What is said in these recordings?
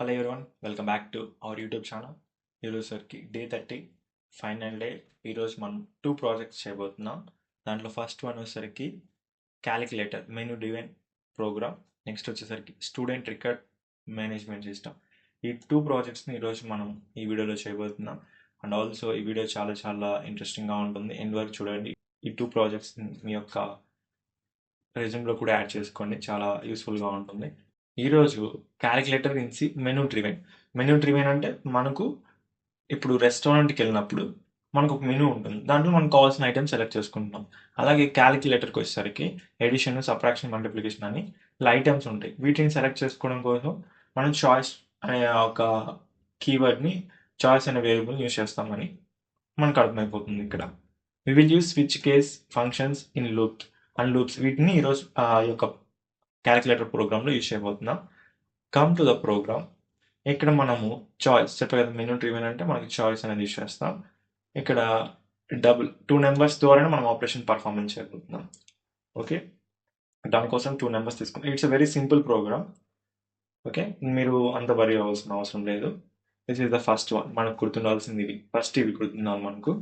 Hello everyone, welcome back to our YouTube channel. ఈరోజుకి day 30 final day. ఈరోజు మనం 2 projects చేయబోతున్నాం. దాంట్లో ఫస్ట్ వన్ వచ్చేసరికి calculator menu driven program, next వచ్చేసరికి స్టూడెంట్ రికార్డ్ మేనేజ్మెంట్ సిస్టమ్. ఈ 2 ప్రాజెక్ట్స్ని ఈరోజు మనం ఈ వీడియోలో చేయబోతున్నాం. అండ్ ఆల్సో ఈ వీడియో చాలా చాలా ఇంట్రెస్టింగ్గా ఉంటుంది. ఎండ్ వరకు చూడండి. ఈ 2 ప్రాజెక్ట్స్ మీ యొక్క రెజ్యూమ్లో కూడా యాడ్ చేసుకోండి, చాలా యూస్ఫుల్గా ఉంటుంది. ఈరోజు క్యాలిక్యులేటర్ ఇన్సి మెనూ డ్రివెన్ అంటే మనకు ఇప్పుడు రెస్టారెంట్కి వెళ్ళినప్పుడు మనకు ఒక మెనూ ఉంటుంది, దాంట్లో మనకు కావాల్సిన ఐటమ్స్ సెలెక్ట్ చేసుకుంటాం. అలాగే క్యాలిక్యులేటర్కి వచ్చేసరికి ఎడిషన్, సబ్ట్రాక్షన్, మల్టిప్లికేషన్ అని ఇలా ఐటమ్స్ ఉంటాయి. వీటిని సెలెక్ట్ చేసుకోవడం కోసం మనం చాయిస్ అనే ఒక కీవర్డ్ని, చాయిస్ అనే వేరియబుల్ యూస్ చేస్తామని మనకు అర్థమైపోతుంది. ఇక్కడ we will use switch case functions in loop and loops. వీటిని ఈరోజు ఈ యొక్క క్యాలిక్యులేటర్ ప్రోగ్రామ్లో యూస్ చేయబోతున్నాం. Come to the program. ఇక్కడ మనము చాయిస్ చెప్పే కదా, మెనూ డ్రివెన్ అంటే మనకి చాయిస్ అనేది యూస్ చేస్తాం. ఇక్కడ డబుల్ 2 నెంబర్స్ ద్వారానే మనం ఆపరేషన్ పర్ఫార్మెన్స్ చేయబోతున్నాం. ఓకే, దానికోసం 2 నెంబర్స్ తీసుకుంటాం. It's a very simple program. Okay, మీరు అంత వరీ అవ్వాల్సిన అవసరం లేదు. This is the first one. మనకు గుర్తుండాల్సింది ఇవి. ఫస్ట్ ఇవి గుర్తుండాలి మనకు.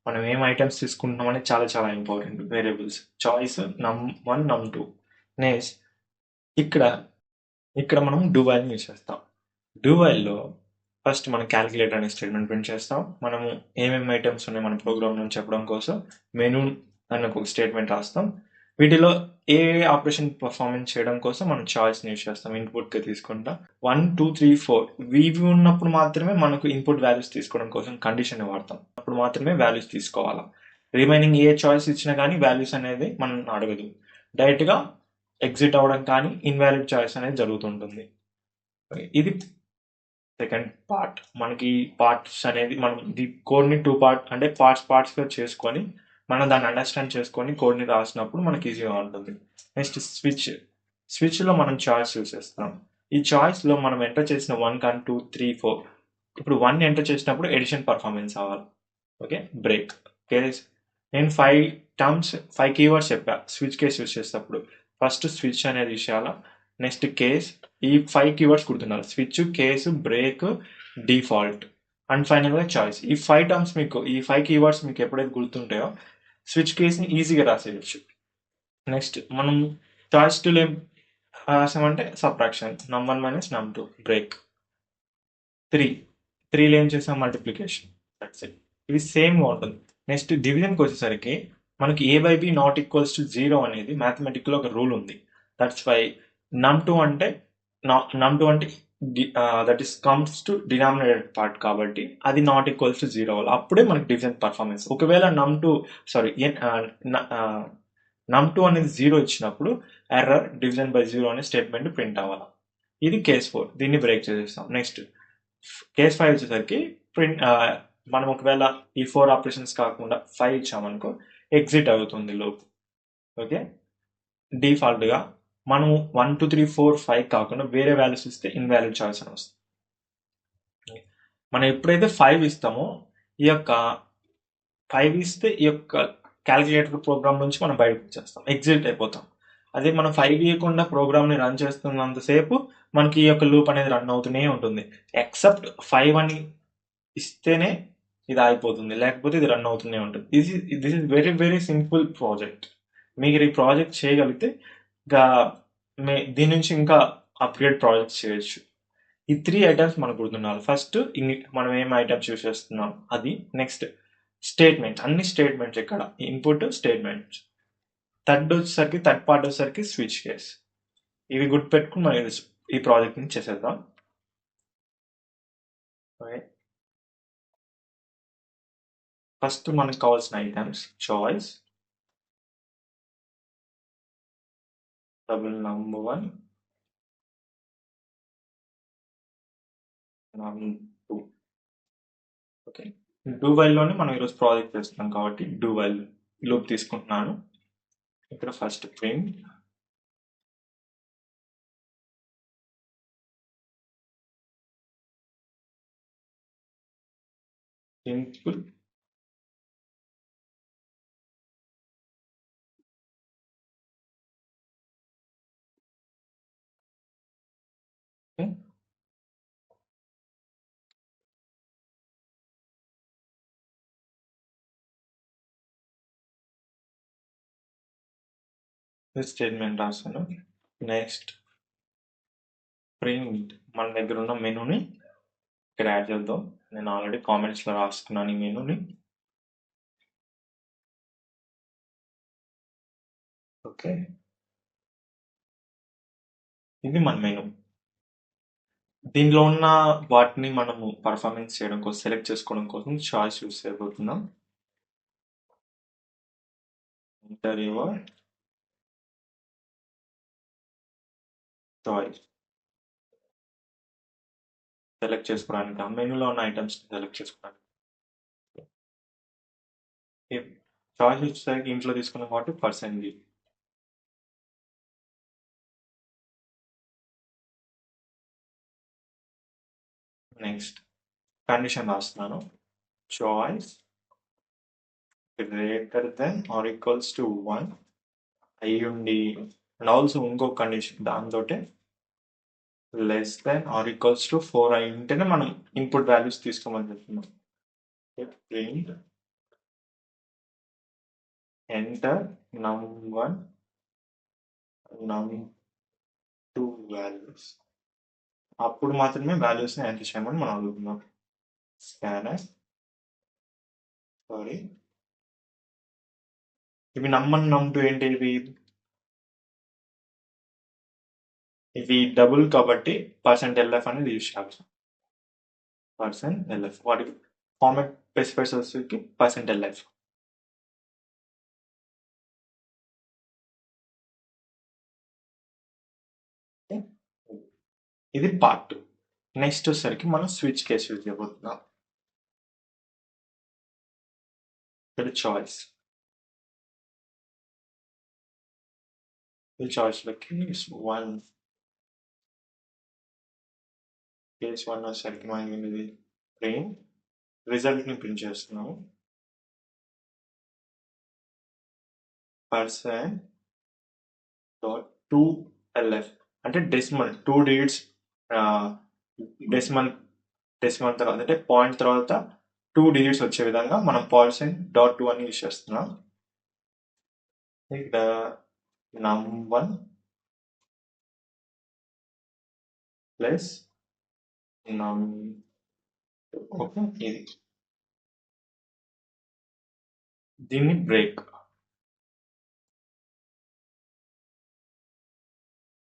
మనం ఏం ఐటమ్స్ తీసుకుంటున్నాం అనేది చాలా చాలా important. Variables choice num1 num2. Next ఇక్కడ మనం డూ వైల్ని యూస్ చేస్తాం. డూ వైల్లో ఫస్ట్ మనం క్యాలిక్యులేటర్ అనే స్టేట్మెంట్ ప్రింట్ చేస్తాం. మనము ఏమేమి ఐటమ్స్ ఉన్నాయి మన ప్రోగ్రామ్ నుంచి చెప్పడం కోసం మెనూ అన్న ఒక స్టేట్మెంట్ రాస్తాం. వీటిలో ఏ ఆపరేషన్ పర్ఫార్మెన్స్ చేయడం కోసం మనం చాయిస్ని యూస్ చేస్తాం. ఇన్పుట్గా తీసుకుంటాం. 1 2 3 4 ఇవి ఉన్నప్పుడు మాత్రమే మనకు ఇన్పుట్ వాల్యూస్ తీసుకోవడం కోసం కండిషన్ వాడతాం. అప్పుడు మాత్రమే వాల్యూస్ తీసుకోవాలా. రిమైనింగ్ ఏ చాయిస్ ఇచ్చినా కానీ వాల్యూస్ అనేది మనం అడగదు. డైరెక్ట్గా ఎగ్జిట్ అవ్వడం కానీ ఇన్వాలిడ్ చాయిస్ అనేది జరుగుతుంటుంది. ఇది సెకండ్ పార్ట్. మనకి పార్ట్స్ అనేది మనం ది కోడ్ని 2 పార్ట్ అంటే పార్ట్స్గా చేసుకొని మనం దాన్ని అండర్స్టాండ్ చేసుకొని కోడ్ని రాసినప్పుడు మనకి ఈజీగా ఉంటుంది. నెక్స్ట్ స్విచ్లో మనం చాయిస్ యూస్ చేస్తాం. ఈ చాయిస్లో మనం ఎంటర్ చేసిన 1 కానీ 2 3 4 ఇప్పుడు 1 ఎంటర్ చేసినప్పుడు ఎడిషన్ పర్ఫార్మెన్స్ అవ్వాలి. Okay, break case. నేను 5 కీవర్డ్స్ చెప్పా స్విచ్ కేస్ యూస్ చేసేటప్పుడు. ఫస్ట్ స్విచ్ అనేది విషయాల, నెక్స్ట్ కేస్. ఈ 5 కీవర్డ్స్ గుర్తుండాలి: switch, case, break, default and ఫైనల్గా చాయిస్. ఈ 5 కీవర్డ్స్ మీకు ఎప్పుడైతే గుర్తుంటాయో స్విచ్ కేస్ని ఈజీగా రాసేయచ్చు. నెక్స్ట్ మనం చాయిస్ టూలో ఏం రాసామంటే సబ్ట్రాక్షన్, num1 - num2, బ్రేక్. 3లో ఏం చేసాం, మల్టిప్లికేషన్. That's it. ఇది సేమ్గా ఉంటుంది. నెక్స్ట్ డివిజన్కి వచ్చేసరికి మనకి a/b ≠ 0 అనేది మ్యాథమెటిక్లో ఒక రూల్ ఉంది. దట్స్ వై num2 అంటే that is comes to denominator part కాబట్టి అది ≠ 0 అవ్వాలి. అప్పుడే మనకి డివిజన్ పర్ఫార్మెన్స్. ఒకవేళ num2 అనేది 0 ఇచ్చినప్పుడు ఎర్రర్ డివిజన్ బై 0 అనే స్టేట్మెంట్ ప్రింట్ అవ్వాలి. ఇది కేస్ 4. దీన్ని బ్రేక్ చేసేస్తాం. నెక్స్ట్ కేస్ 5 వచ్చేసరికి మనం ఒకవేళ ఈ 4 ఆపరేషన్స్ కాకుండా 5 ఇచ్చామనుకో ఎగ్జిట్ అవుతుంది లోపు. ఓకే, డిఫాల్ట్గా మనం 1 2 3 4 5 కాకుండా వేరే వాల్యూస్ ఇస్తే ఇన్వాలిడ్ చాయిస్ అని వస్తుంది. మనం ఎప్పుడైతే 5 ఇస్తామో ఈ యొక్క 5 ఇస్తే ఈ యొక్క క్యాలిక్యులేటర్ ప్రోగ్రామ్ నుంచి మనం బయటకు వచ్చేస్తాం, ఎగ్జిట్ అయిపోతాం. అదే మనం 5 ఇవ్వకుండా ప్రోగ్రామ్ని రన్ చేస్తున్నంతసేపు మనకి ఈ యొక్క లూప్ అనేది రన్ అవుతూనే ఉంటుంది. ఎక్సెప్ట్ 5 అని ఇస్తేనే ఇది అయిపోతుంది, లేకపోతే ఇది రన్ అవుతూనే ఉంటుంది. This is very very simple project. మీరు ఈ ప్రాజెక్ట్ చేయగలిగితే దీని నుంచి ఇంకా అప్గ్రేడ్ ప్రాజెక్ట్స్ చేయొచ్చు. ఈ 3 ఐటమ్స్ మనకు గుర్తుండాలి. ఫస్ట్ మనం ఏం ఐటమ్స్ యూస్ చేస్తున్నాం అది. నెక్స్ట్ స్టేట్మెంట్స్, అన్ని స్టేట్మెంట్స్ ఇక్కడ ఇన్పుట్ స్టేట్మెంట్స్. థర్డ్ పార్ట్ వచ్చేసరికి స్విచ్ కేస్. ఇవి గుర్తుపెట్టుకుని మనం ఈ ప్రాజెక్ట్ని చేసేద్దాం. ఫస్ట్ మనకు కావాల్సిన items choice, num1 num2. Okay, do వైల్లోనే మనం ఈరోజు ప్రాజెక్ట్ చేస్తున్నాం కాబట్టి డూ వైల్ లూప్ తీసుకుంటున్నాను. ఇక్కడ ఫస్ట్ ప్రింట్ సింపుల్ స్టేట్మెంట్ రాస్తాను. నెక్స్ట్ ప్రింట్ మన దగ్గర ఉన్న మెనూని ఇక్కడ యాడ్ చేద్దాం. నేను ఆల్రెడీ కామెంట్స్లో రాసుకున్నాను ఈ మెనూని. ఓకే, ఇది మన మెనూ. దీనిలో ఉన్న వాటిని మనము పర్ఫార్మెన్స్ చేయడం కోసం, సెలెక్ట్ చేసుకోవడం కోసం చాయిస్ యూస్ చేయబోతున్నాం. ఎంటర్ యువర్ చాయిస్ సెలెక్ట్ చేసుకోవడానికి, ఆ మెనూలో ఉన్న ఐటమ్స్ సెలెక్ట్ చేసుకోవడానికి. చాయిస్ వచ్చేసరికి ఇంట్లో తీసుకున్నాం కాబట్టి %. నెక్స్ట్ కండిషన్ రాస్తున్నాను. Choice greater than or equals to 1 అయ్యుండి, అండ్ ఆల్సో ఇంకో కండిషన్ దాంతో less than or equals to 4 అయి ఉంటేనే మనం ఇన్పుట్ వాల్యూస్ తీసుకోమని చెప్తున్నాం. Print enter num1 num2 values, అప్పుడు మాత్రమే వాల్యూస్ని ఎంటర్ చేయమని మనం అడుగుతున్నాం. స్కానర్ సారీ, ఇవి num1 num2 ఏంటి? ఇవి డబుల్ కాబట్టి %lf అనేది యూజ్ చేయాలి. %lf వాటికి ఫార్మాట్ స్పెసిఫైస్ వచ్చేసరికి %lf. ఇది పార్ట్ 2. నెక్స్ట్ వచ్చేసరికి మనం స్విచ్ కేసు యూజ్ చేయబోతున్నాం. ఇక్కడ చాయిస్, ఈ చాయిస్లోకి 1 కేస్ 1 వచ్చేసరికి మనకి ఏంటిది? ప్రింట్ రిజల్ట్ని ప్రింట్ చేస్తున్నాము. %.2lf అంటే డెసిమల్ 2 డిజిట్స్, డెసిమల్ తర్వాత అంటే పాయింట్ తర్వాత 2 డిజిట్స్ వచ్చే విధంగా మనం %.2 అని యూజ్ చేస్తున్నాం. ఇక్కడ num1 ప్లస్ num2. ఓకే, ఇది దీన్ని బ్రేక్.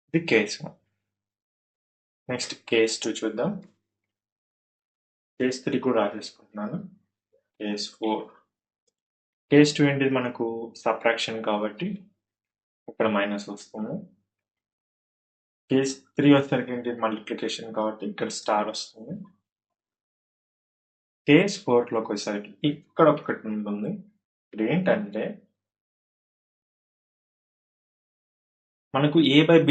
ఇది కేస్ 1. నెక్స్ట్ కేస్ 2 చూద్దాం. కేస్ 3 కూడా రాసేసుకుంటున్నాను. కేస్ 4. కేస్ 2 ఏంటిది? మనకు సబ్ట్రాక్షన్ కాబట్టి ఇక్కడ మైనస్ వస్తుంది. కేస్ 3 వచ్చేసరికి ఏంటి? మల్టిప్లికేషన్ కాబట్టి ఇక్కడ స్టార్ వస్తుంది. కేస్ 4లోకి వచ్చేసరికి ఇక్కడ ఒకటి ఉంటుంది. ఇప్పుడు ఏంటంటే మనకు a/b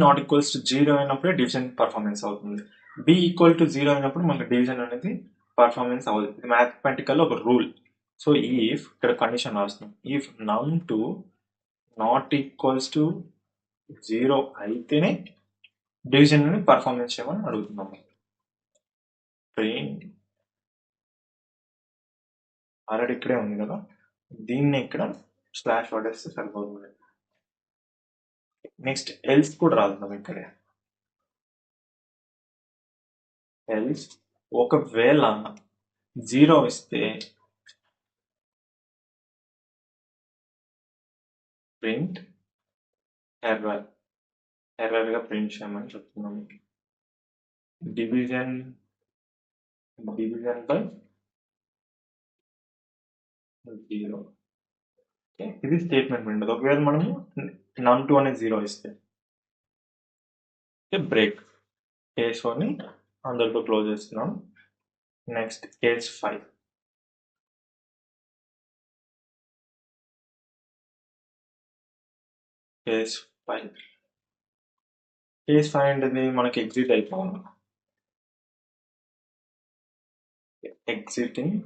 నాట్ ఈక్వల్స్ టు 0 అయినప్పుడే డివిజన్ పర్ఫార్మెన్స్ అవుతుంది. b ఈక్వల్ టు 0 అయినప్పుడు మనకు డివిజన్ అనేది పర్ఫార్మెన్స్ అవుతుంది. ఇది మ్యాథమెటికల్ ఒక రూల్. సో ఇఫ్ ఇక్కడ కండిషన్ రాస్తున్నాం, if num2 not equals to 0 అయితేనే డివిజన్ అని పర్ఫార్మెన్స్ చేయమని అడుగుతున్నాము. ప్రింట్ ఆల్రెడీ ఇక్కడే ఉంది కదా, దీన్ని ఇక్కడ స్లాష్ వాడేస్తే సరిపోతుంది. నెక్స్ట్ ఎల్స్ కూడా రాద్దాం. ఇక్కడే ఎల్స్ ఒకవేళ 0 ఇస్తే ప్రింట్ ఎర్రర్గా ప్రింట్ చేయమని చెప్తున్నాము. Division by 0. ఇది స్టేట్మెంట్ ఉండదు. ఒకవేళ మనము num2 అనేది 0 ఇస్తే బ్రేక్. కేస్ 4ని అందరితో క్లోజ్ చేస్తున్నాం. Next case 5. కేస్ 5 అనేది మనకి ఎగ్జిట్ అయిపోవాలి. ఎగ్జిటింగ్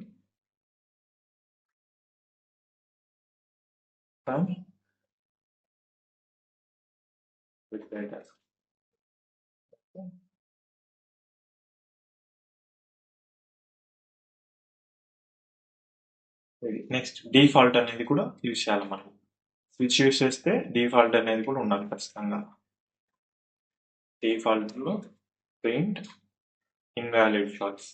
ఫ్రమ్ నెక్స్ట్ డిఫాల్ట్ అనేది కూడా యూజ్ చేయాలి మనం. స్విచ్ యూస్ చేస్తే డిఫాల్ట్ అనేది కూడా ఉండాలి ఖచ్చితంగా. డిఫాల్ట్లో print invalid choice,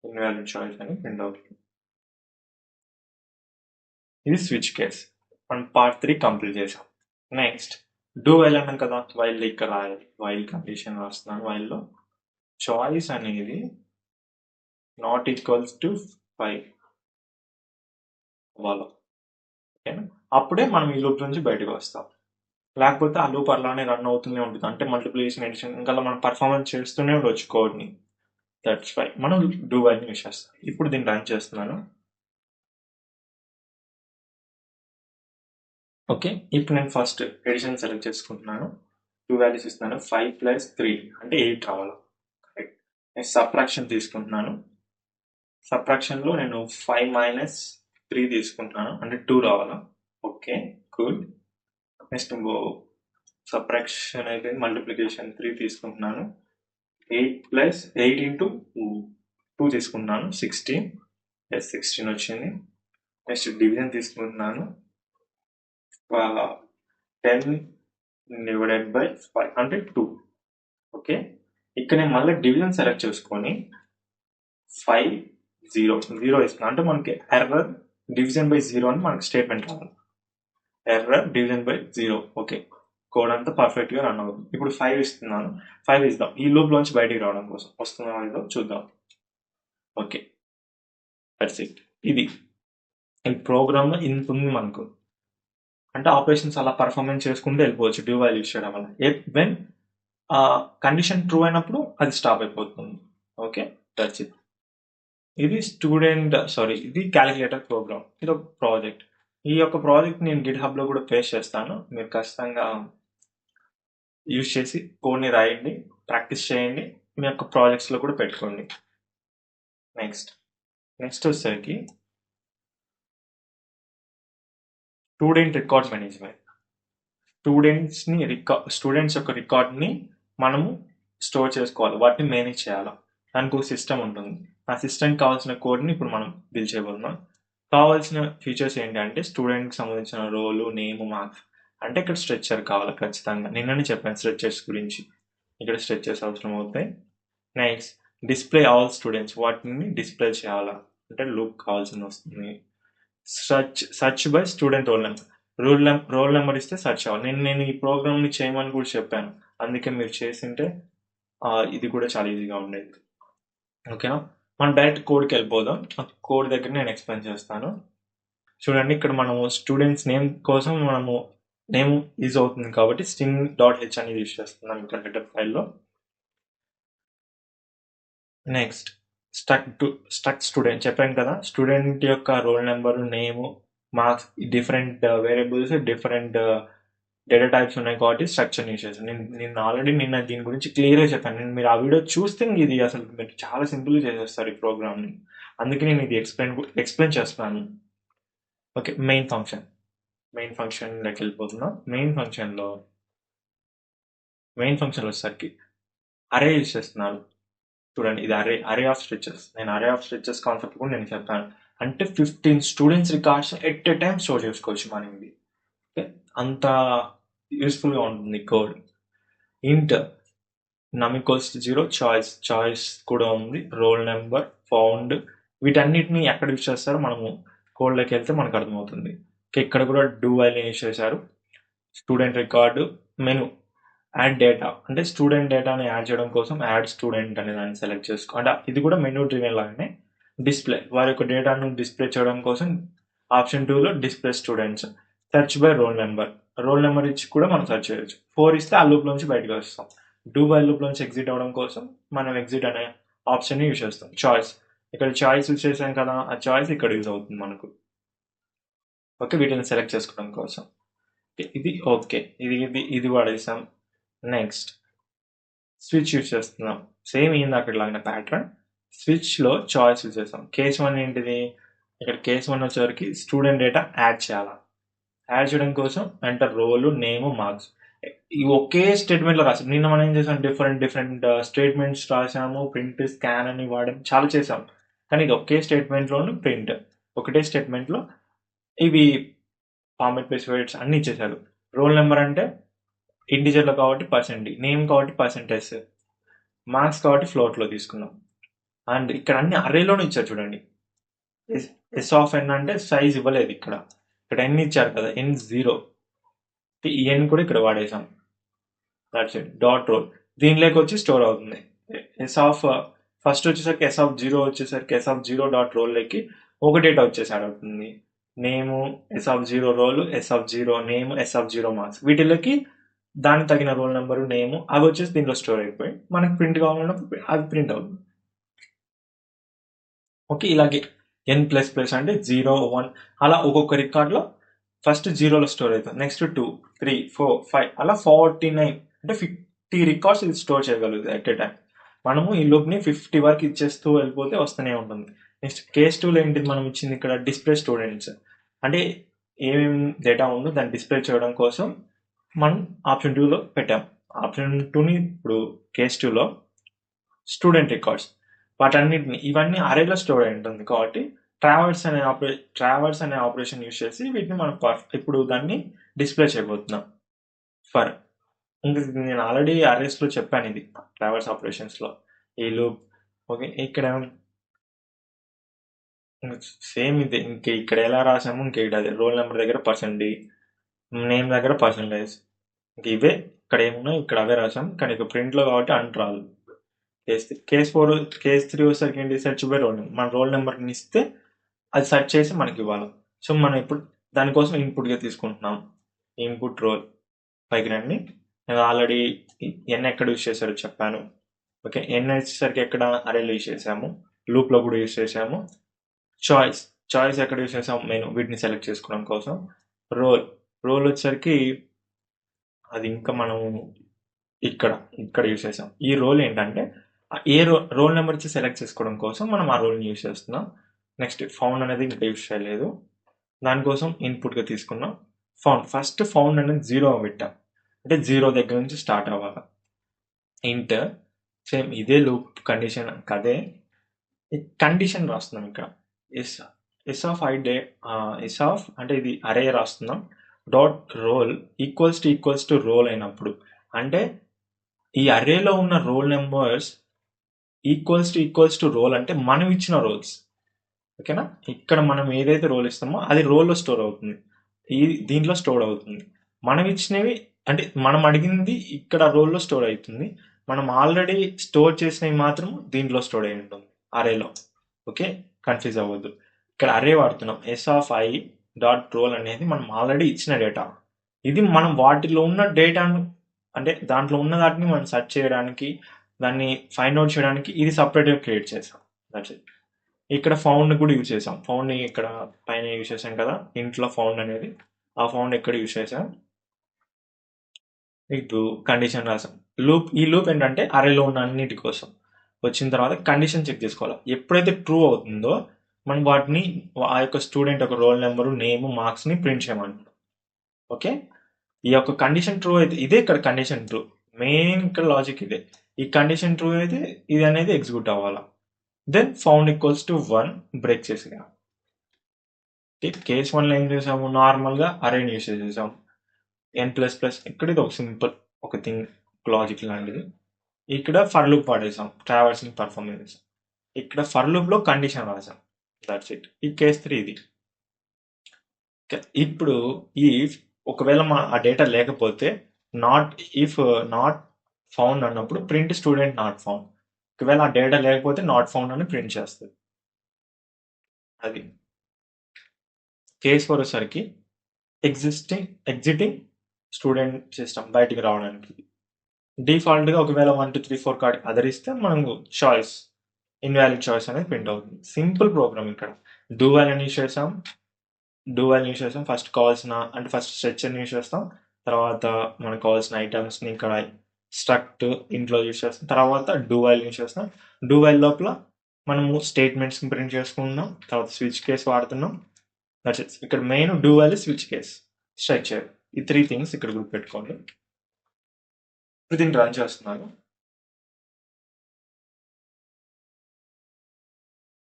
invalid choice అని ప్రింట్ అవుతుంది. ఇది స్విచ్ కేస్. మనం పార్ట్ 3 కంప్లీట్ చేసాం. నెక్స్ట్ డూ వైల్ అన్నాం కదా, వైల్ ఇక్కడ రాయాలి. వైల్ కండిషన్ రాస్తున్నాను. వైల్లో చాయిస్ అనేది నాట్ ఈక్వల్స్ టు 5 అవ్వాలి. ఓకేనా? అప్పుడే మనం ఈ లూప్ నుంచి బయటకు వస్తాం. లేకపోతే ఆ లూప్ అలానే రన్ అవుతూనే ఉంటుంది. అంటే మల్టిప్లికేషన్, ఎడిషన్ ఇంకా మనం పర్ఫార్మెన్స్ చేస్తూనే ఉండొచ్చు కోడ్ని. దట్స్ వై మనం డూ వైల్ని యూస్ చేస్తాం. ఇప్పుడు దీన్ని రన్ చేస్తున్నాను. ఓకే, ఇప్పుడు నేను ఫస్ట్ ఎడిషన్ సెలెక్ట్ చేసుకుంటున్నాను. 2 వాల్యూస్ ఇస్తున్నాను. 5 + 3 అంటే 8 రావాలి. కరెక్ట్. నేను సబ్ట్రాక్షన్ తీసుకుంటున్నాను. సబ్ట్రాక్షన్లో నేను 5 - 3 తీసుకుంటున్నాను, అంటే 2 రావాలా. Okay, good. నెక్స్ట్ సబ్ట్రాక్షన్ అయిపోయింది. మల్టిప్లికేషన్ 3 తీసుకుంటున్నాను. 8 + 8 × 2 తీసుకుంటున్నాను. 16. 16 వచ్చింది. నెక్స్ట్ డివిజన్ తీసుకుంటున్నాను. 10 / 5 అంటే 2. ఓకే, ఇక్కడ నేను మళ్ళీ డివిజన్ సెలెక్ట్ చేసుకొని 5 0 0 ఇస్తున్నాను. అంటే మనకి ఎర్రర్ డివిజన్ బై 0 అని మనకి స్టేట్మెంట్ రావాలి. Error division by 0. Okay, code అంతా పర్ఫెక్ట్గా రన్ అవుతుంది. ఇప్పుడు 5 ఇస్తున్నాను. 5 ఇద్దాం. ఈ లూప్లోంచి బయటికి రావడం కోసం వస్తుందో లేదో చూద్దాం. Okay, that's it. ఇది ఈ ప్రోగ్రామ్లో ఇంత ఉంది మనకు. అంటే ఆపరేషన్స్ అలా పర్ఫార్మెన్స్ చేసుకుంటూ వెళ్ళిపోవచ్చు డూ వైల్ యూస్ చేయడం వల్ల. వెన్ కండిషన్ ట్రూ అయినప్పుడు అది స్టాప్ అయిపోతుంది. Okay, that's it. ఇది ఇది క్యాలిక్యులేటర్ ప్రోగ్రామ్. ఇది ఒక ప్రాజెక్ట్. ఈ యొక్క ప్రాజెక్ట్ నేను గిట్హబ్లో కూడా పేస్ట్ చేస్తాను. మీరు ఖచ్చితంగా యూజ్ చేసి కోడ్ని రాయండి, ప్రాక్టీస్ చేయండి, మీ యొక్క ప్రాజెక్ట్స్లో కూడా పెట్టుకోండి. నెక్స్ట్ వచ్చేసరికి స్టూడెంట్ రికార్డ్ మేనేజ్మెంట్. స్టూడెంట్స్ యొక్క రికార్డ్ని మనము స్టోర్ చేసుకోవాలి, వాటిని మేనేజ్ చేయాలి. దానికి ఒక సిస్టమ్ ఉంటుంది. ఆ సిస్టమ్కి కావాల్సిన కోడ్ని ఇప్పుడు మనం బిల్డ్ చేయబోతున్నాం. కావాల్సిన ఫీచర్స్ ఏంటంటే స్టూడెంట్కి సంబంధించిన రోలు, నేమ్, మార్క్స్. అంటే ఇక్కడ స్ట్రక్చర్ కావాలి ఖచ్చితంగా. నిన్ననే చెప్పాను స్ట్రక్చర్స్ గురించి. ఇక్కడ స్ట్రక్చర్స్ అవసరం అవుతాయి. నెక్స్ట్ డిస్ప్లే ఆల్ స్టూడెంట్స్, వాటిని డిస్ప్లే చేయాలా అంటే లూప్ కావాల్సింది వస్తుంది. Search by student roll number ఇస్తే సర్చ్ అవ్వాలి. నేను ఈ ప్రోగ్రామ్ని చేయమని కూడా చెప్పాను, అందుకే మీరు చేసింటే ఇది కూడా చాలా ఈజీగా ఉండేది. ఓకేనా, మనం డైరెక్ట్ కోడ్కి వెళ్ళిపోదాం. కోడ్ దగ్గర నేను ఎక్స్ప్లెయిన్ చేస్తాను. చూడండి, ఇక్కడ మనము స్టూడెంట్స్ నేమ్ కోసం మనము నేమ్ యూజ్ అవుతుంది కాబట్టి string.h అనేది యూజ్ చేస్తున్నాం ఇక్కడ హెడర్ ఫైల్లో. నెక్స్ట్ స్ట్రక్ట్ స్టూడెంట్ చెప్పాను కదా, స్టూడెంట్ యొక్క roll number, name, marks, different variables, different data types ఉన్నాయి కాబట్టి స్ట్రక్చర్ యూజ్ చేస్తాను. నేను ఆల్రెడీ దీని గురించి క్లియర్గా చెప్పాను. మీరు ఆ వీడియో చూస్తే ఇది అసలు మీరు చాలా సింపుల్గా చేసేస్తారు ఈ ప్రోగ్రామ్ని. అందుకే నేను ఇది ఎక్స్ప్లెయిన్ చేస్తున్నాను. ఓకే, మెయిన్ ఫంక్షన్లోకి వెళ్ళిపోతున్నాం. మెయిన్ ఫంక్షన్లో వచ్చేసరికి అరే యూజ్ చేస్తున్నాను. చూడండి, ఇది అరే ఆఫ్ స్ట్రెచెస్. నేను అరే ఆఫ్ స్ట్రెచెస్ కాన్సెప్ట్ కూడా నేను చెప్పాను. అంటే 15 students records at a time store చేసుకోవచ్చు మనం. ఇది ఓకే, అంత యూస్ఫుల్గా ఉంటుంది కోడ్. ఇంట్ num = 0, చాయిస్ కూడా ఉంది, రోల్ నెంబర్, ఫౌండ్, వీటన్నిటిని ఎక్కడ యూజ్ చేస్తారో మనము కోడ్లోకి వెళ్తే మనకు అర్థమవుతుంది. ఇక్కడ కూడా డూ వైల్ యూజ్ చేశారు. Student record, menu, add data అంటే స్టూడెంట్ డేటాని యాడ్ చేయడం కోసం యాడ్ స్టూడెంట్ అనే దాన్ని సెలెక్ట్ చేసుకో. అంటే ఇది కూడా మెనూ డ్రివెన్ లాగానే. డిస్ప్లే, వారి యొక్క డేటాను డిస్ప్లే చేయడం కోసం ఆప్షన్ 2లో display students. Search by roll number ఇచ్చి కూడా మనం సెర్చ్ చేయొచ్చు. 4 ఇస్తే ఆ లూప్ నుంచి బయటకు వస్తాం. డూ వైల్ లూప్ నుంచి ఎగ్జిట్ అవ్వడం కోసం మనం ఎగ్జిట్ అనే ఆప్షన్ని యూజ్ చేస్తాం. చాయిస్, ఇక్కడ చాయిస్ యూజ్ చేసాం కదా, ఆ చాయిస్ ఇక్కడ యూజ్ అవుతుంది మనకు. ఓకే, వీటిని సెలెక్ట్ చేసుకోవడం కోసం ఇది ఓకే, ఇది వాడేసాం. నెక్స్ట్ స్విచ్ యూజ్ చేస్తున్నాం. సేమ్ ఏంది అక్కడ లాగిన ప్యాటర్న్. స్విచ్లో చాయిస్ యూజ్ చేస్తాం. కేస్ 1 ఏంటిది, ఇక్కడ కేస్ 1 వచ్చేవరకు స్టూడెంట్ డేటా యాడ్ చేయాలి. యాడ్ చేయడం కోసం ఎంటర్ రోలు, నేమ్, మార్క్స్. ఈ ఒకే స్టేట్మెంట్లో రాసాం. నిన్న మనం ఏం చేసాం, డిఫరెంట్ స్టేట్మెంట్స్ రాసాము. ప్రింట్, స్కాన్ అని వాడాం, చాలా చేసాం. కానీ ఇది ఒకే స్టేట్మెంట్లోను ప్రింట్. ఒకటే స్టేట్మెంట్లో ఇవి ఫార్మాట్ స్పెసిఫైడ్స్ అన్ని ఇచ్చేసారు. రోల్ నెంబర్ అంటే ఇంటిజర్లో కాబట్టి %, నేమ్ కాబట్టి %, మార్క్స్ కాబట్టి ఫ్లోట్లో తీసుకున్నాం. అండ్ ఇక్కడ అన్ని అరేలోనే ఇచ్చారు చూడండి. ఎస్ ఆఫ్ ఎన్ అంటే సైజ్ ఇవ్వలేదు ఇక్కడ ఎన్ ఇచ్చారు కదా, ఎన్ 0, ఈ ఎన్ కూడా ఇక్కడ వాడేసాం. That's it. డాట్ రోల్ దీనిలోకి వచ్చి స్టోర్ అవుతుంది. ఎస్ ఆఫ్ ఫస్ట్ వచ్చేసరికి ఎస్ ఆఫ్ 0 వచ్చేసరికి ఎస్ ఆఫ్ 0 డాట్ రోల్లోకి ఒక డేటా వచ్చేసాడు అవుతుంది. Name S of 0 roll, S of 0 name, S of 0 marks, వీటిలోకి దానికి తగిన రోల్ నెంబరు నేము అవి వచ్చేసి దీంట్లో స్టోర్ అయిపోయి మనకు ప్రింట్ కావాలన్నప్పుడు అది ప్రింట్ అవుతుంది. ఓకే, ఇలాగే n++ అంటే 0, 1 అలా ఒక్కొక్క రికార్డ్లో ఫస్ట్ 0లో స్టోర్ అవుతుంది, నెక్స్ట్ 2, 3, 4, 5 అలా 49 అంటే 50 రికార్డ్స్ ఇది స్టోర్ చేయగలుగుతుంది ఎట్ ఏ టైం. మనము ఈ లూప్ని 50 వరకు ఇచ్చేస్తూ వెళ్ళిపోతే వస్తూనే ఉంటుంది. నెక్స్ట్ కేస్ 2లో ఏంటిది మనం ఇచ్చింది ఇక్కడ డిస్ప్లే స్టూడెంట్స్ అంటే ఏమేమి డేటా ఉందో దాన్ని డిస్ప్లే చేయడం కోసం మనం ఆప్షన్ 2లో పెట్టాం. ఆప్షన్ 2ని ఇప్పుడు కేస్ 2లో స్టూడెంట్ రికార్డ్స్ వాటన్నిటిని ఇవన్నీ అరేలో స్టోర్ అయి ఉంటుంది కాబట్టి ట్రావర్స్ అనే ఆపరేషన్ యూస్ చేసి వీటిని మనం ఇప్పుడు దాన్ని డిస్ప్లే చేయబోతున్నాం. ఫర్ ఇంకా నేను ఆల్రెడీ అరేస్లో చెప్పాను ఇది ట్రావర్స్ ఆపరేషన్స్లో ఈ లూప్. ఓకే, ఇక్కడ సేమ్ ఇది ఇంక ఇక్కడ ఎలా రాసాము ఇంక అదే రోల్ నెంబర్ దగ్గర %, నేమ్ దగ్గర %, ఇంక ఇవే ఇక్కడ ఏమున్నాయి ఇక్కడ అవే రాసాం. కానీ ఇక ప్రింట్లో కాబట్టి అంట రాదు. కేస్ 3 వచ్చేసరికి ఏంటి, సెర్చ్ బై రోల్ నెంబర్, మన రోల్ నెంబర్ని ఇస్తే అది సెర్చ్ చేసి మనకి ఇవ్వాలి. సో మనం ఇప్పుడు దానికోసం ఇన్పుట్గా తీసుకుంటున్నాం. ఇన్పుట్ రోల్ పైకి రండి. నేను ఆల్రెడీ ఎన్ ఎక్కడ యూస్ చేశారో చెప్పాను. ఓకే, ఎన్ వచ్చేసరికి ఎక్కడ అరేలో యూస్ చేసాము, లూప్లో కూడా యూస్ చేసాము. చాయిస్ ఎక్కడ యూస్ చేసాము, నేను వీటిని సెలెక్ట్ చేసుకోవడం కోసం. రోల్ వచ్చేసరికి అది ఇంకా మనం ఇక్కడ యూస్ చేసాం. ఈ రోల్ ఏంటంటే ఏ రోల్ నెంబర్ ఇచ్చి సెలెక్ట్ చేసుకోవడం కోసం మనం ఆ రోల్ని యూస్ చేస్తున్నాం. నెక్స్ట్ ఫౌండ్ అనేది ఇంకా యూస్ చేయలేదు, దానికోసం ఇన్పుట్గా తీసుకున్నాం. ఫస్ట్ ఫౌండ్ అనేది 0 పెట్టాం, అంటే 0 దగ్గర నుంచి స్టార్ట్ అవ్వాలి. ఇంట్ సేమ్ ఇదే లూప్ కండిషన్ కదే కండిషన్ రాస్తున్నాం ఇక్కడ. ఎస్ ఆఫ్ అంటే ఇది అరే రాస్తున్నాం. Dot roll equals to roll అయినప్పుడు అంటే ఈ అరేలో ఉన్న roll numbers equals to roll అంటే మనం ఇచ్చిన రోల్స్. ఓకేనా, ఇక్కడ మనం ఏదైతే రోల్ ఇస్తామో అది రోల్లో స్టోర్ అవుతుంది, దీంట్లో స్టోర్ అవుతుంది. మనం ఇచ్చినవి అంటే మనం అడిగింది ఇక్కడ రోల్లో స్టోర్ అవుతుంది, మనం ఆల్రెడీ స్టోర్ చేసినవి మాత్రం దీంట్లో స్టోర్ అయి ఉంటుంది అరేలో. ఓకే, కన్ఫ్యూజ్ అవ్వద్దు. ఇక్కడ అరే వాడుతున్నాం. S of I dot roll అనేది మనం ఆల్రెడీ ఇచ్చిన డేటా. ఇది మనం వాటిలో ఉన్న డేటాను అంటే దాంట్లో ఉన్న వాటిని మనం సెర్చ్ చేయడానికి దాన్ని ఫైండ్ అవుట్ చేయడానికి ఇది సపరేట్గా క్రియేట్ చేసాం. That's it. ఇక్కడ ఫౌండ్ కూడా యూజ్ చేసాం. ఫౌండ్ ఇక్కడ పైన యూజ్ చేసాం కదా ఇంట్లో ఫౌండ్ అనేది, ఆ ఫౌండ్ ఎక్కడ యూజ్ చేసాం, ఇప్పుడు కండిషన్ రాసాం. ఈ లూప్ ఏంటంటే అరేలో ఉన్న అన్నిటి కోసం వచ్చిన తర్వాత కండిషన్ చెక్ చేసుకోవాలి. ఎప్పుడైతే ట్రూ అవుతుందో మనం వాటిని ఆ యొక్క స్టూడెంట్ యొక్క రోల్ నెంబరు, నేమ్, మార్క్స్ని ప్రింట్ చేయమంటాం. ఓకే, ఈ యొక్క కండిషన్ ట్రూ అయితే ఇదే ఇక్కడ కండిషన్ ట్రూ, మెయిన్ ఇక్కడ లాజిక్ ఇదే. ఈ కండిషన్ ట్రూ అయితే ఇది అనేది ఎగ్జిక్యూట్ అవ్వాలా. Then found equals to 1 break చేసేయాలి. కేస్ 1లో ఏం చేసాము, నార్మల్గా అరేని యూస్ చేసేసాం. n++ ఇక్కడ ఇది ఒక సింపుల్ ఒక థింగ్ లాజిక్ లాంటిది. ఇక్కడ ఫర్ లూప్ వాడేసాం, ట్రావర్సింగ్ పర్ఫార్మెన్స్. ఇక్కడ ఫర్ లూప్లో కండిషన్ రాసాం. That's it. ఈ కేస్ 3 ఇది. ఇప్పుడు ఈ ఒకవేళ ఆ డేటా లేకపోతే నాట్ ఫౌండ్ అన్నప్పుడు ప్రింట్ స్టూడెంట్ నాట్ ఫౌండ్. ఒకవేళ ఆ డేటా లేకపోతే నాట్ ఫౌండ్ అని ప్రింట్ చేస్తుంది. అది కేస్ 4 వచ్చేసరికి ఎగ్జిటింగ్ స్టూడెంట్ సిస్టమ్ బయటికి రావడానికి డిఫాల్ట్గా ఒకవేళ 1 2 3 4 కార్డ్ అదరిస్తే మనకు చాయిస్ ఇన్వాలిడ్ చాయిస్ అనేది ప్రింట్ అవుతుంది. Simple program. ఇక్కడ డూ వైల్ యూస్ చేసాం. ఫస్ట్ కావాల్సిన అంటే ఫస్ట్ స్ట్రక్చర్ని యూస్ చేస్తాం, తర్వాత మనకు కావాల్సిన ఐటమ్స్ని ఇక్కడ స్ట్రక్ట్ ఇంట్లో యూస్ చేస్తాం, తర్వాత డూ వైల్ యూస్ చేస్తాం. డూ వైల్ లోపల మనము స్టేట్మెంట్స్ని ప్రింట్ చేసుకుంటున్నాం, తర్వాత స్విచ్ కేస్ వాడుతున్నాం. That's it. ఇక్కడ main do while, switch case, structure, ఈ 3 థింగ్స్ ఇక్కడ గుర్తుపెట్టుకోండి. దీన్ని రన్ చేస్తున్నాను.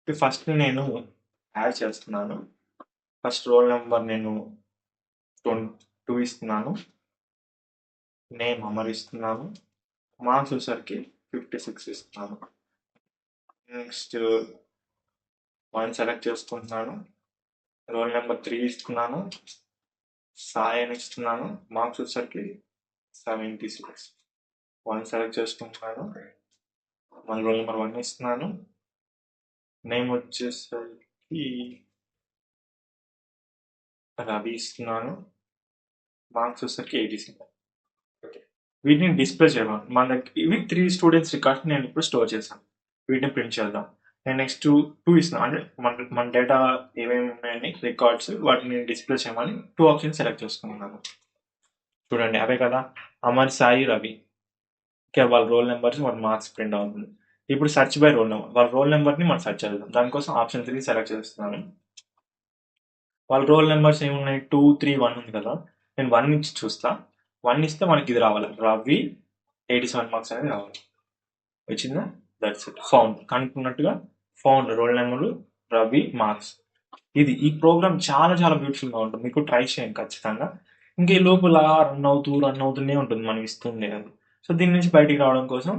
ఫస్ట్ నేను యాడ్ చేస్తున్నాను. ఫస్ట్ రోల్ నెంబర్ నేను 2 ఇస్తున్నాను, నేమ్ అమర్ ఇస్తున్నాను, మార్క్స్ వచ్చేసరికి 56 ఇస్తున్నాను. నెక్స్ట్ 1 సెలెక్ట్ చేసుకుంటున్నాను, రోల్ నెంబర్ 3 ఇస్తున్నాను, సాయి అని ఇస్తున్నాను, మార్క్స్ వచ్చేసరికి 76. 1 సెలెక్ట్ చేసుకుంటున్నాను, మళ్ళీ రోల్ నెంబర్ 1 ఇస్తున్నాను, నేమ్ వచ్చేసరికి రవి ఇస్తున్నాను, మార్క్స్ వచ్చేసరికి 87. ఓకే, వీటిని డిస్ప్లే చేయాలి. మన దగ్గర ఇవి 3 స్టూడెంట్స్ రికార్డ్స్ నేను ఇప్పుడు స్టోర్ చేశాను. వీటిని ప్రింట్ చేద్దాం. నేను నెక్స్ట్ 2 ఇస్తున్నాను, అంటే మన డేటా ఏమేమి ఉన్నాయని రికార్డ్స్, వాటిని డిస్ప్లే చేయమని 2 ఆప్షన్స్ సెలెక్ట్ చేసుకున్నాను. చూడండి, అవే కదా, అమర్, సాయి, రవి. ఓకే, వాళ్ళ రోల్ నెంబర్స్, వాళ్ళ మార్క్స్ ప్రింట్ అవుతుంది. ఇప్పుడు సెర్చ్ బై రోల్ నెంబర్, వాళ్ళ రోల్ నెంబర్ని మనం సెర్చ్ చేద్దాం. దానికోసం ఆప్షన్ 3 సెలెక్ట్ చేస్తున్నాను. వాళ్ళ రోల్ నెంబర్స్ ఏమున్నాయి, 2, 3, 1 ఉంది కదా, నేను 1 ఇచ్చి చూస్తా. 1 ఇస్తే మనకి ఇది రావాలి, రవి 87 మార్క్స్ అనేది రావాలి. వచ్చిందా? That's it. ఫౌండ్, కనుక్కున్నట్టుగా ఫౌండ్ రోల్ నెంబర్లు, రవి, మార్క్స్. ఇది ఈ ప్రోగ్రామ్ చాలా చాలా బ్యూటిఫుల్గా ఉంటుంది, మీకు ట్రై చేయండి ఖచ్చితంగా. ఇంకా ఈ లోపల రన్ అవుతూనే ఉంటుంది మనం ఇస్తుంది అది. సో దీని నుంచి బయటికి రావడం కోసం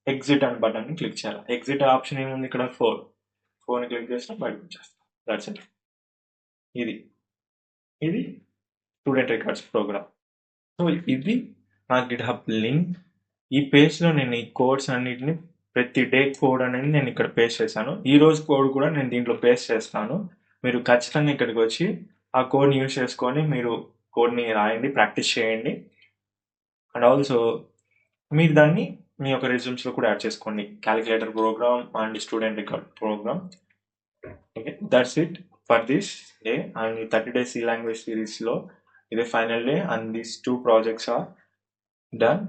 ఎగ్జిట్ అనే బటన్ని క్లిక్ చేయాలి. ఎగ్జిట్ ఆప్షన్ ఏముంది ఇక్కడ, 4ని క్లిక్ చేస్తే బయటకు వచ్చేస్తాం. That's it. ఇది స్టూడెంట్ రికార్డ్స్ ప్రోగ్రామ్. సో ఇది నా గిట్హబ్ లింక్. ఈ పేజ్లో నేను ఈ కోడ్స్ అన్నిటిని, ప్రతి డే కోడ్ అనేది నేను ఇక్కడ పేస్ట్ చేశాను. ఈ రోజు కోడ్ కూడా నేను దీంట్లో పేస్ట్ చేస్తాను. మీరు ఖచ్చితంగా ఇక్కడికి వచ్చి ఆ కోడ్ని యూజ్ చేసుకొని మీరు కోడ్ని రాయండి, ప్రాక్టీస్ చేయండి. అండ్ ఆల్సో మీరు దాన్ని మీ యొక్క రెజ్యూమ్స్లో కూడా యాడ్ చేసుకోండి, calculator program and student record program. Okay, that's it for this day. And 30 days C language సిరీస్లో ఇదే final day, and these 2 projects are done.